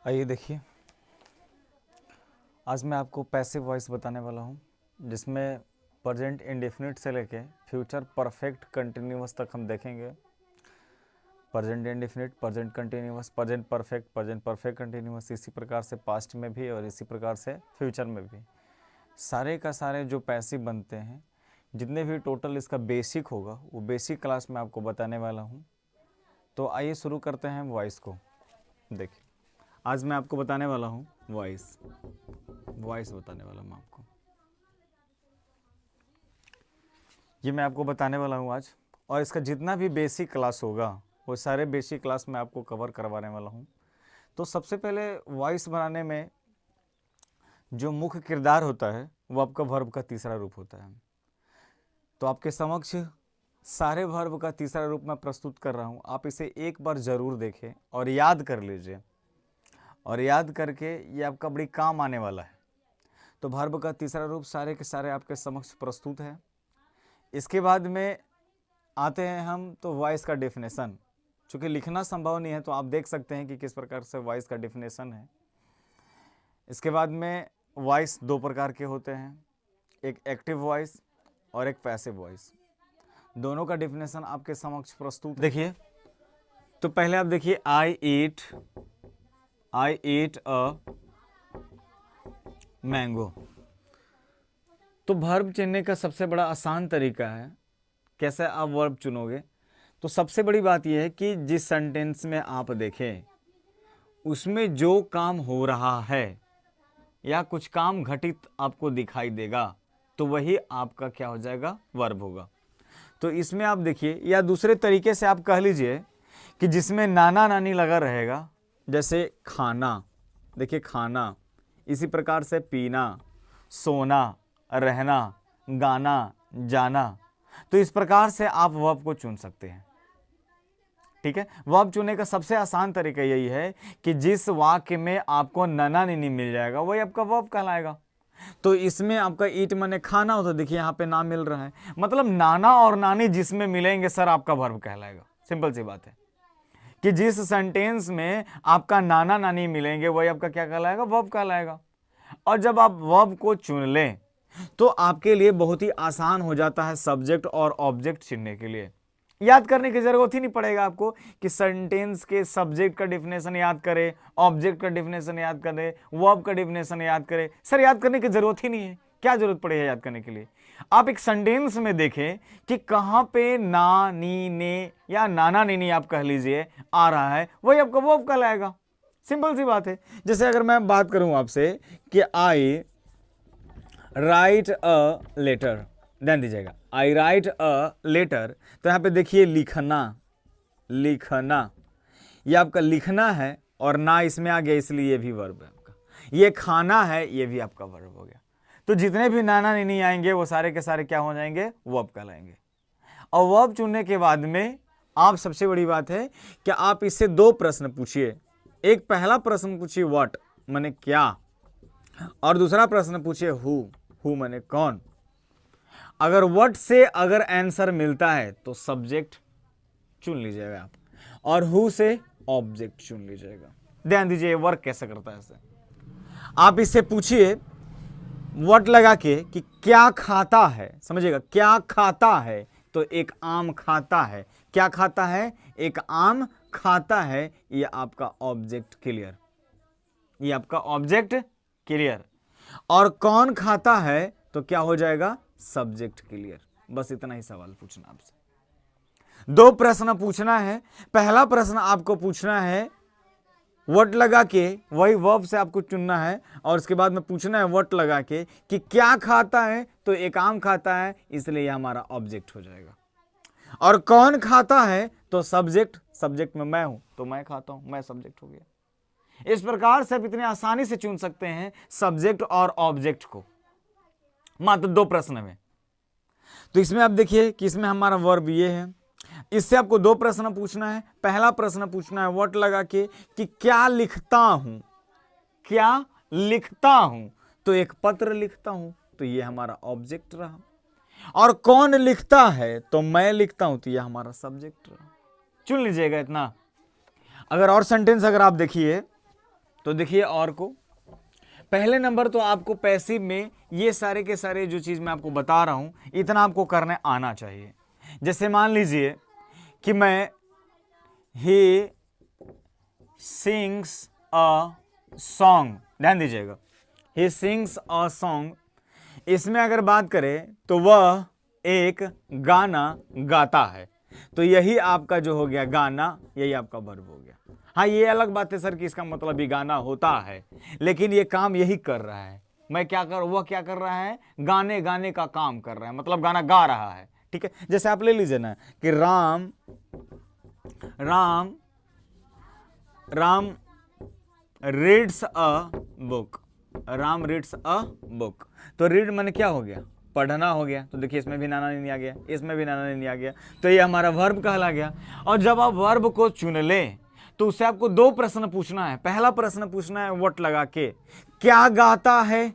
आइए देखिए, आज मैं आपको पैसिव वॉइस बताने वाला हूँ, जिसमें प्रेजेंट इंडेफिनिट से लेके फ्यूचर परफेक्ट कंटिन्यूअस तक हम देखेंगे। Present indefinite, present continuous, present perfect continuous, इसी प्रकार से पास्ट में भी और इसी प्रकार से फ्यूचर में भी सारे का सारे जो पैसिव बनते हैं, जितने भी टोटल इसका बेसिक होगा वो बेसिक क्लास में आपको बताने वाला हूँ। तो आइए शुरू करते हैं वॉइस को। देखिए, आज मैं आपको बताने वाला हूँ वॉइस बताने वाला हूँ आपको। ये मैं आपको बताने वाला हूँ आज, और इसका जितना भी बेसिक क्लास होगा वो सारे बेसिक क्लास में आपको कवर करवाने वाला हूँ। तो सबसे पहले वॉइस बनाने में जो मुख्य किरदार होता है वो आपका वर्ब का तीसरा रूप होता है। तो आपके समक्ष सारे वर्ब का तीसरा रूप मैं प्रस्तुत कर रहा हूँ। आप इसे एक बार ज़रूर देखें और याद कर लीजिए, और याद करके ये आपका बड़ी काम आने वाला है। तो वर्ब का तीसरा रूप सारे के सारे आपके समक्ष प्रस्तुत है। इसके बाद में आते हैं हम तो वॉइस का डेफिनेशन। चूँकि लिखना संभव नहीं है तो आप देख सकते हैं कि किस प्रकार से वॉइस का डेफिनेशन है। इसके बाद में वॉइस दो प्रकार के होते हैं, एक एक्टिव वॉइस और एक पैसिव वॉइस। दोनों का डेफिनेशन आपके समक्ष प्रस्तुत देखिए। तो पहले आप देखिए, आई ईट अ मैंगो। तो वर्ब चुनने का सबसे बड़ा आसान तरीका है। कैसे आप वर्ब चुनोगे? तो सबसे बड़ी बात यह है कि जिस सेंटेंस में आप देखें उसमें जो काम हो रहा है या कुछ काम घटित आपको दिखाई देगा तो वही आपका क्या हो जाएगा? वर्ब होगा। तो इसमें आप देखिए, या दूसरे तरीके से आप कह लीजिए कि जिसमें नाना नानी लगा रहेगा, जैसे खाना, देखिए खाना, इसी प्रकार से पीना, सोना, रहना, गाना, जाना। तो इस प्रकार से आप वर्ब को चुन सकते हैं। ठीक है, वर्ब चुनने का सबसे आसान तरीका यही है कि जिस वाक्य में आपको नाना नानी मिल जाएगा वही आपका वर्ब कहलाएगा। तो इसमें आपका ईट माने खाना हो, तो देखिए यहाँ पे नाम मिल रहा है, मतलब नाना और नानी जिसमें मिलेंगे सर आपका वर्ब कहलाएगा। सिंपल सी बात है कि जिस सेंटेंस में आपका नाना नानी मिलेंगे वही आपका क्या कहलाएगा? वर्ब कहलाएगा। और जब आप वर्ब को चुन लें तो आपके लिए बहुत ही आसान हो जाता है सब्जेक्ट और ऑब्जेक्ट चुनने के लिए। याद करने की जरूरत ही नहीं पड़ेगा आपको कि सेंटेंस के सब्जेक्ट का डेफिनेशन याद करें, ऑब्जेक्ट का डेफिनेशन याद करें, वर्ब का डेफिनेशन याद करें। सर याद करने की जरूरत ही नहीं है। क्या जरूरत पड़ी है याद करने के लिए? आप एक सेंटेंस में देखें कि कहां पे ना, नी, ने या नाना नीनी आप कह लीजिए आ रहा है, वही आपका वर्ब कहलाएगा। सिंपल सी बात है। जैसे अगर मैं बात करूं आपसे कि आई राइट अ लेटर, ध्यान दीजिएगा, आई राइट अ लेटर, तो यहां पे देखिए लिखना, ये आपका लिखना है, और ना इसमें आ गया इसलिए ये भी वर्ब है आपका। ये खाना है, ये भी आपका वर्ब हो गया। तो जितने भी नाना नीनी आएंगे वो सारे के सारे क्या हो जाएंगे? वर्ब कहलाएंगे। और वर्ब चुनने के बाद में आप, सबसे बड़ी बात है कि आप इससे दो प्रश्न पूछिए। एक पहला प्रश्न पूछिए व्हाट माने क्या, और दूसरा प्रश्न पूछिए हु माने कौन। अगर व्हाट से अगर आंसर मिलता है तो सब्जेक्ट चुन लीजिएगा आप, और हु से ऑब्जेक्ट चुन लीजिएगा। ध्यान दीजिए वर्क कैसे करता है ऐसे। आप इससे पूछिए व्हाट लगा के कि क्या खाता है, समझिएगा, क्या खाता है, तो एक आम खाता है। क्या खाता है? एक आम खाता है। ये आपका ऑब्जेक्ट क्लियर, ये आपका ऑब्जेक्ट क्लियर। और कौन खाता है तो क्या हो जाएगा? Subject clear. बस इतना ही सवाल पूछना आपसे। दो प्रश्न पूछना है। पहला प्रश्न आपको पूछना है व्हाट लगा के, वही वर्ब से आपको चुनना है, और उसके बाद में पूछना है व्हाट लगा के कि क्या खाता है, तो एक आम खाता है, इसलिए यह हमारा ऑब्जेक्ट हो जाएगा। और कौन खाता है तो सब्जेक्ट में मैं हूं तो मैं खाता हूं, मैं सब्जेक्ट हो गया। इस प्रकार से आप इतने आसानी से चुन सकते हैं सब्जेक्ट और ऑब्जेक्ट को मात्र दो प्रश्न में। तो इसमें आप देखिए कि इसमें हमारा वर्ब ये है। इससे आपको दो प्रश्न पूछना है। पहला प्रश्न पूछना है व्हाट लगा के कि क्या लिखता हूं, क्या लिखता हूं, तो एक पत्र लिखता हूं, तो ये हमारा ऑब्जेक्ट रहा। और कौन लिखता है तो मैं लिखता हूं, तो ये हमारा सब्जेक्ट रहा। चुन लीजिएगा इतना। अगर और सेंटेंस अगर आप देखिए तो देखिए और को, पहले नंबर तो आपको पैसिव में ये सारे के सारे जो चीज मैं आपको बता रहा हूं इतना आपको करने आना चाहिए। जैसे मान लीजिए कि मैं ही सिंग्स अ सॉन्ग, ध्यान दीजिएगा, ही सिंग्स अ सॉन्ग, इसमें अगर बात करें तो वह एक गाना गाता है, तो यही आपका जो हो गया गाना, यही आपका वर्ब हो गया। हाँ ये अलग बात है सर कि इसका मतलब भी गाना होता है, लेकिन ये काम यही कर रहा है। मैं क्या कर, वह क्या कर रहा है, गाने गाने का काम कर रहा है, मतलब गाना गा रहा है। ठीक है, जैसे आप ले लीजिए ना कि Ram Ram Ram reads a book, Ram reads a book, तो रीड माने क्या हो गया, पढ़ना हो गया। तो देखिए इसमें भी नाना नहीं आ गया, इसमें भी नाना नहीं आ गया, तो ये हमारा वर्ब कहला गया। और जब आप वर्ब को चुन ले तो उससे आपको दो प्रश्न पूछना है। पहला प्रश्न पूछना है व्हाट लगा के, क्या गाता है,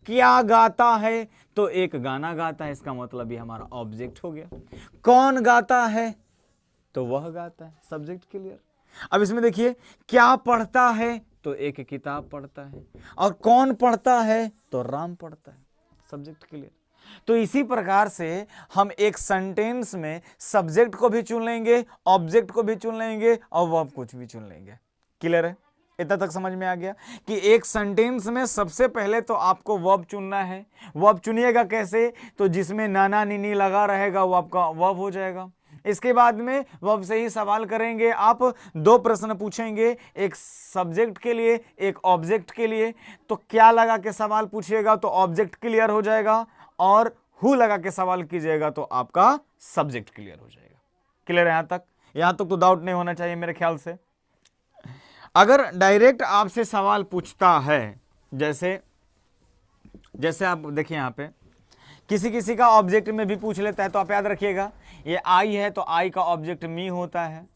क्या गाता है, तो एक गाना गाता है, इसका मतलब ये हमारा ऑब्जेक्ट हो गया। कौन गाता है, तो वह गाता है, सब्जेक्ट क्लियर। अब इसमें देखिए क्या पढ़ता है, तो एक किताब पढ़ता है, और कौन पढ़ता है, तो राम पढ़ता है, सब्जेक्ट क्लियर। तो इसी प्रकार से हम एक सेंटेंस में सब्जेक्ट को भी चुन लेंगे, ऑब्जेक्ट को भी चुन लेंगे, और वर्ब कुछ भी चुन लेंगे। क्लियर है, इतना तक समझ में आ गया कि एक सेंटेंस में सबसे पहले तो आपको वर्ब चुनना है। वर्ब चुनिएगा कैसे, तो जिसमें नाना नीनी लगा रहेगा वो आपका वर्ब हो जाएगा। इसके बाद में वर्ब से ही सवाल करेंगे आप, दो प्रश्न पूछेंगे, एक सब्जेक्ट के लिए एक ऑब्जेक्ट के लिए। तो क्या लगा के सवाल पूछिएगा तो ऑब्जेक्ट क्लियर हो जाएगा, और हु लगा के सवाल कीजिएगा तो आपका सब्जेक्ट क्लियर हो जाएगा। क्लियर है यहां तक तो डाउट नहीं होना चाहिए मेरे ख्याल से। अगर डायरेक्ट आपसे सवाल पूछता है, जैसे आप देखिए यहां पे किसी का ऑब्जेक्ट में भी पूछ लेता है, तो आप याद रखिएगा ये आई है तो आई का ऑब्जेक्ट मी होता है,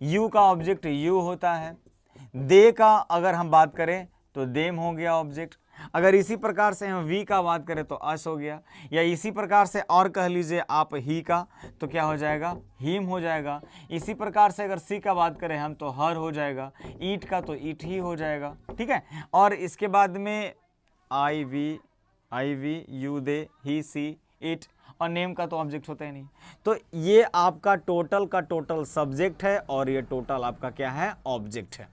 यू का ऑब्जेक्ट यू होता है, दे का अगर हम बात करें तो देम हो गया ऑब्जेक्ट। अगर इसी प्रकार से हम वी का बात करें तो अस हो गया, या इसी प्रकार से और कह लीजिए आप ही का, तो क्या हो जाएगा, हिम हो जाएगा। इसी प्रकार से अगर सी का बात करें हम तो हर हो जाएगा, ईट का तो ईट ही हो जाएगा। ठीक है, और इसके बाद में I we you they he she it, और नेम का तो ऑब्जेक्ट होता ही नहीं। तो ये आपका टोटल का टोटल सब्जेक्ट है, और ये टोटल आपका क्या है, ऑब्जेक्ट है।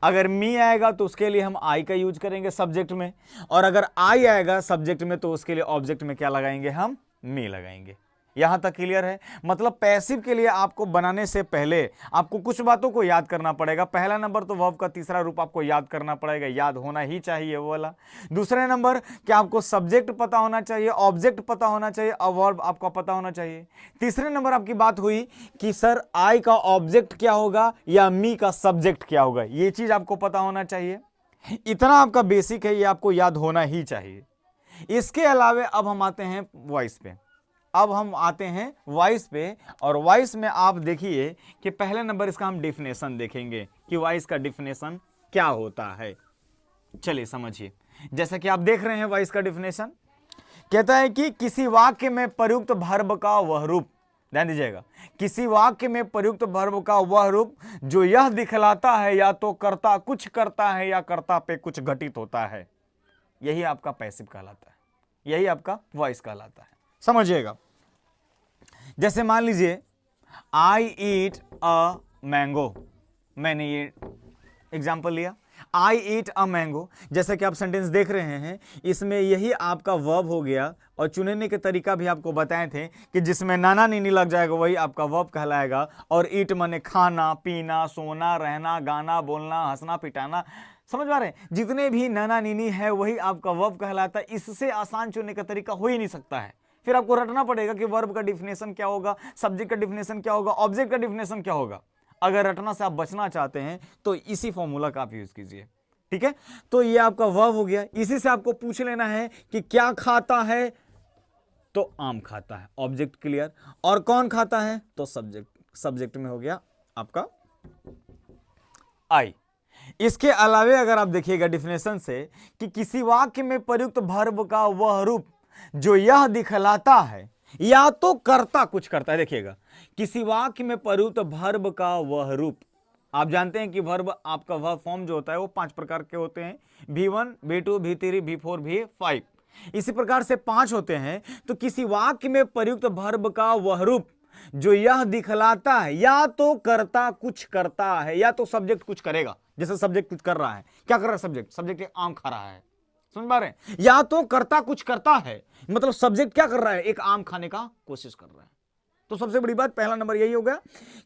अगर मी आएगा तो उसके लिए हम आई का यूज करेंगे सब्जेक्ट में, और अगर आई आएगा सब्जेक्ट में तो उसके लिए ऑब्जेक्ट में क्या लगाएंगे, हम मी लगाएंगे। यहां तक क्लियर है। मतलब पैसिव के लिए आपको बनाने से पहले आपको कुछ बातों को याद करना पड़ेगा। पहला नंबर तो वर्ब का तीसरा रूप आपको याद करना पड़ेगा, याद होना ही चाहिए वो वाला। दूसरे नंबर कि आपको सब्जेक्ट पता होना चाहिए, ऑब्जेक्ट पता होना चाहिए, और वर्ब आपको पता होना चाहिए। तीसरे नंबर आपकी बात हुई कि सर आई का ऑब्जेक्ट क्या होगा या मी का सब्जेक्ट क्या होगा, ये चीज आपको पता होना चाहिए। इतना आपका बेसिक है, ये आपको याद होना ही चाहिए। इसके अलावे अब हम आते हैं वॉइस पे। और वॉइस में आप देखिए कि पहले नंबर इसका हम डिफिनेशन देखेंगे कि वॉइस का डिफिनेशन क्या होता है। चलिए समझिए, जैसा कि आप देख रहे हैं वॉइस का डिफिनेशन कहता है कि किसी वाक्य में प्रयुक्त वर्ब का वह रूप, ध्यान दीजिएगा, किसी वाक्य में प्रयुक्त वर्ब का वह रूप जो यह दिखलाता है या तो कर्ता कुछ करता है या कर्ता पे कुछ घटित होता है, यही आपका पैसिव कहलाता है, यही आपका वॉइस कहलाता है। समझिएगा, जैसे मान लीजिए आई ईट अ मैंगो, मैंने ये एग्जाम्पल लिया, आई ईट अ मैंगो। जैसे कि आप सेंटेंस देख रहे हैं, इसमें यही आपका वर्ब हो गया, और चुनने के तरीका भी आपको बताए थे कि जिसमें नाना नीनी लग जाएगा वही आपका वर्ब कहलाएगा। और ईट माने खाना पीना सोना रहना गाना बोलना हंसना पिटाना, समझ पा रहे हैं, जितने भी नाना नीनी है वही आपका वर्ब कहलाता है। इससे आसान चुनने का तरीका हो ही नहीं सकता है। फिर आपको रटना पड़ेगा कि वर्ब का डिफिनेशन क्या होगा, सब्जेक्ट का डिफिनेशन क्या होगा, ऑब्जेक्ट का डिफिनेशन क्या होगा। अगर रटना से आप बचना चाहते हैं तो इसी फॉर्मूला का आप यूज कीजिए। ठीक है, तो ये आपका वर्ब हो गया। इसी से आपको पूछ लेना है कि क्या खाता है, तो आम खाता है, ऑब्जेक्ट क्लियर। और कौन खाता है, तो सब्जेक्ट में हो गया आपका आई। इसके अलावे अगर आप देखिएगा डिफिनेशन से कि किसी वाक्य में प्रयुक्त वर्ब का वह रूप जो यह दिखलाता है या तो कर्ता कुछ करता है, देखिएगा किसी वाक्य में प्रयुक्त वर्ब का वह रूप, आप जानते हैं कि वर्ब आपका वर्ब फॉर्म जो होता है वो 5 प्रकार के होते हैं, V1, V2, V3, V4, V5। इसी प्रकार से 5 होते हैं। तो किसी वाक्य में प्रयुक्त वर्ब का वह रूप जो यह दिखलाता है या तो कर्ता कुछ करता है या तो सब्जेक्ट कुछ करेगा। जैसे सब्जेक्ट कुछ कर रहा है, क्या कर रहा है सब्जेक्ट? सब्जेक्ट एक आम खा रहा है, समझ पा रहे हैं? या तो कर्ता कुछ करता है, मतलब सब्जेक्ट क्या कर रहा है? एक आम खाने का कोशिश कर रहा है। तो सबसे बड़ी बात पहला नंबर यही होगा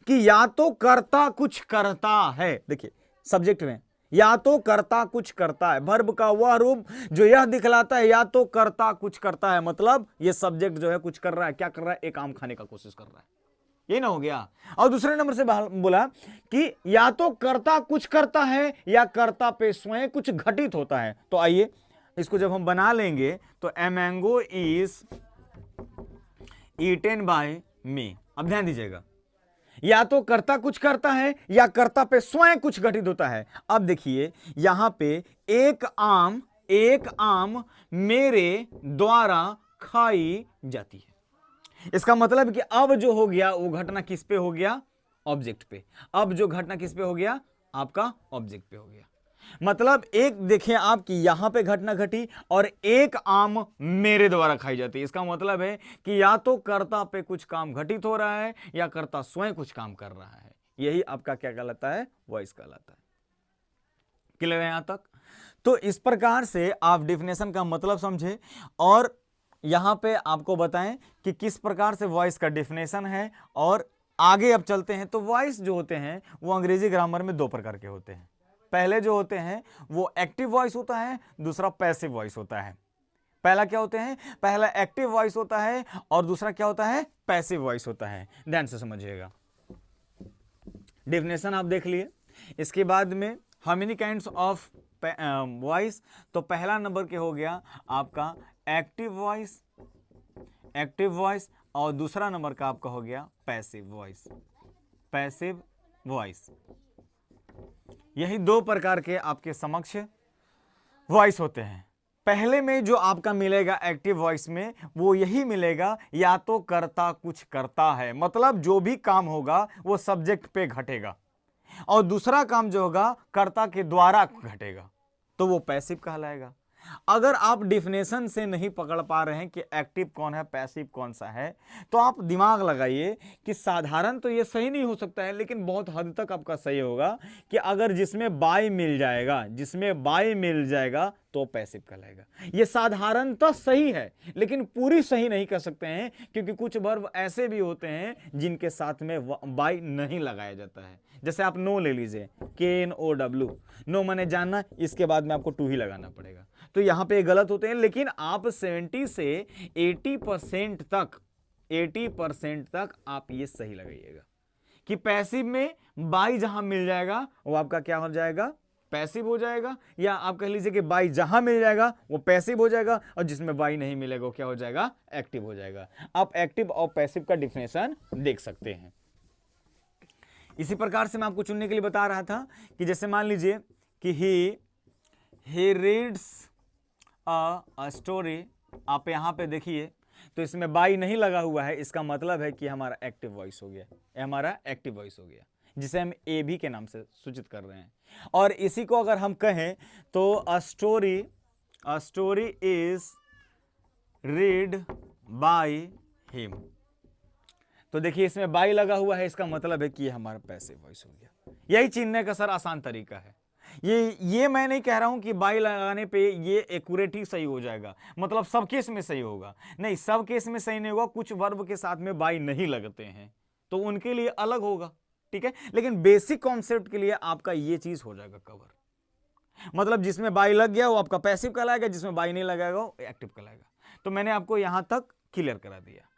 कि या तो कर्ता कुछ करता है। देखिए सब्जेक्ट में या तो कर्ता कुछ करता है, वर्ब का वह रूप जो यह दिखलाता है या तो कर्ता कुछ करता है, मतलब ये सब्जेक्ट जो है कुछ कर रहा है। क्या कर रहा है? एक आम खाने का कोशिश कर रहा है। ये ना हो गया। और दूसरे नंबर से बोला कि या तो कर्ता कुछ करता है या कर्ता पे स्वयं कुछ घटित होता है। तो आइए इसको जब हम बना लेंगे तो a mango is eaten by me. अब ध्यान दीजिएगा, या तो कर्ता कुछ करता है या कर्ता पे स्वयं कुछ घटित होता है। अब देखिए यहां पे एक आम मेरे द्वारा खाई जाती है। इसका मतलब कि अब जो हो गया वो घटना किस पे हो गया? ऑब्जेक्ट पे। अब जो घटना किस पे हो गया? आपका ऑब्जेक्ट पे हो गया। मतलब एक देखें आप कि यहां पे घटना घटी और एक आम मेरे द्वारा खाई जाती है। इसका मतलब है कि या तो कर्ता पे कुछ काम घटित हो रहा है या कर्ता स्वयं कुछ काम कर रहा है। यही आपका क्या कहलाता है? वॉइस कहलाता है। क्लियर है यहां तक? तो इस प्रकार से आप डिफिनेशन का मतलब समझे और यहां पे आपको बताएं कि किस प्रकार से वॉइस का डिफिनेशन है। और आगे अब चलते हैं। तो वॉइस जो होते हैं वो अंग्रेजी ग्रामर में 2 प्रकार के होते हैं। पहले जो होते हैं वो एक्टिव वॉइस होता है, दूसरा पैसिव वॉइस होता है। पहला क्या होते हैं? पहला एक्टिव वॉइस होता है और दूसरा क्या होता है? पैसिव वॉइस होता है। ध्यान से समझिएगा। डेफिनेशन आप देख लिए। इसके बाद में how many kinds of voice? तो पहला नंबर के हो गया आपका एक्टिव वॉइस और दूसरा नंबर का आपका हो गया पैसिव वॉइस। यही 2 प्रकार के आपके समक्ष वॉइस होते हैं। पहले में जो आपका मिलेगा एक्टिव वॉइस में वो यही मिलेगा, या तो कर्ता कुछ करता है, मतलब जो भी काम होगा वो सब्जेक्ट पे घटेगा, और दूसरा काम जो होगा कर्ता के द्वारा घटेगा, तो वो पैसिव कहलाएगा। अगर आप डिफिनेशन से नहीं पकड़ पा रहे हैं कि एक्टिव कौन है पैसिव कौन सा है, तो आप दिमाग लगाइए कि साधारण तो ये सही नहीं हो सकता है, लेकिन बहुत हद तक आपका सही होगा कि अगर जिसमें बाय मिल जाएगा तो पैसिव कहलाएगा। ये साधारण तो सही है लेकिन पूरी सही नहीं कर सकते हैं, क्योंकि कुछ वर्ब ऐसे भी होते हैं जिनके साथ में बाय नहीं लगाया जाता है। जैसे आप नो ले लीजिए, KNOW, नो माने जानना, इसके बाद में आपको टू ही लगाना पड़ेगा। तो यहां पे गलत होते हैं, लेकिन आप 70 से 80% तक आप ये सही लगाइएगा कि पैसिव में बाई जहां मिल जाएगा वो आपका क्या हो जाएगा? पैसिव हो जाएगा। या आप कह लीजिए कि बाई जहां मिल जाएगा वो पैसिव हो जाएगा, और जिसमें बाई नहीं मिलेगा वो क्या हो जाएगा? एक्टिव हो जाएगा। आप एक्टिव और पैसिव का डिफिनेशन देख सकते हैं। इसी प्रकार से मैं आपको चुनने के लिए बता रहा था कि जैसे मान लीजिए कि ही रीड्स अ स्टोरी। आप यहां पे देखिए तो इसमें बाई नहीं लगा हुआ है, इसका मतलब है कि हमारा एक्टिव वॉइस हो गया, हमारा एक्टिव वॉइस हो गया, जिसे हम ए भी के नाम से सूचित कर रहे हैं। और इसी को अगर हम कहें तो a story is read by him. तो देखिए इसमें बाई लगा हुआ है, इसका मतलब है कि ये हमारा पैसिव वॉइस हो गया। यही चिन्हने का सर आसान तरीका है। ये मैं नहीं कह रहा हूं कि बाई लगाने पे ये एक्यूरेट ही सही हो जाएगा, मतलब सब केस में सही होगा, नहीं, सब केस में सही नहीं होगा। कुछ वर्ब के साथ में बाई नहीं लगते हैं तो उनके लिए अलग होगा, ठीक है। लेकिन बेसिक कॉन्सेप्ट के लिए आपका ये चीज हो जाएगा कवर, मतलब जिसमें बाई लग गया वो आपका पैसिव कहलाएगा, जिसमें बाई नहीं लगाएगा वो एक्टिव कहलाएगा। तो मैंने आपको यहां तक क्लियर करा दिया।